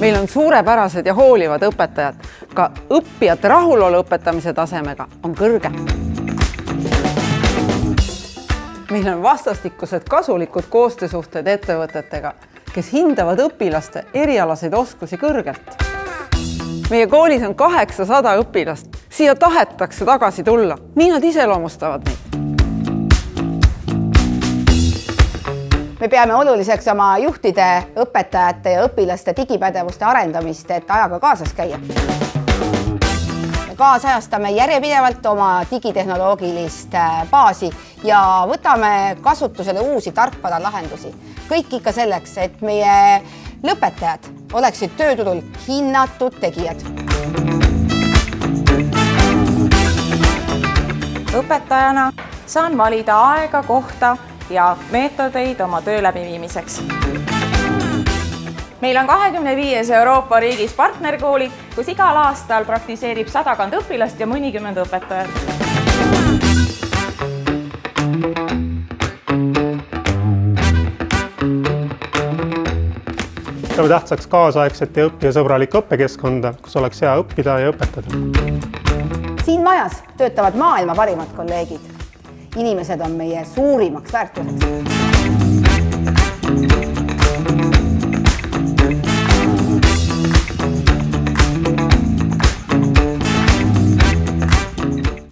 Meil on suurepärased ja hoolivad õpetajad. Ka õppijate rahulolu õpetamise tasemega on kõrge. Meil on vastastikused kasulikud koostöösuhted ettevõtetega, kes hindavad õpilaste erialaseid oskusi kõrgelt. Meie koolis on 800 õpilast. Siia tahetakse tagasi tulla. Nii nad iseloomustavad meid. Me peame oluliseks oma juhtide, õpetajate ja õpilaste digipädevuste arendamist, et ajaga kaasas käia. Me kaasajastame järjepidevalt oma digitehnoloogilist baasi ja võtame kasutusele uusi tarkvara lahendusi. Kõik ikka selleks, et meie lõpetajad oleksid tööturul hinnatud tegijad. Õpetajana saan valida aega, kohta ja meetodeid oma töö läbiviimiseks. Meil on 25 Euroopa riigis partnerkoolid, kus igal aastal praktiseerib 100 õpilast ja mõnikümmend õpetajat. Peame tähtsaks kaasaegset ja õppijasõbralikku õppekeskkonda, kus oleks hea õppida ja õpetada. Siin majas töötavad maailma parimad kolleegid. Inimesed on meie suurimaks väärtuseks.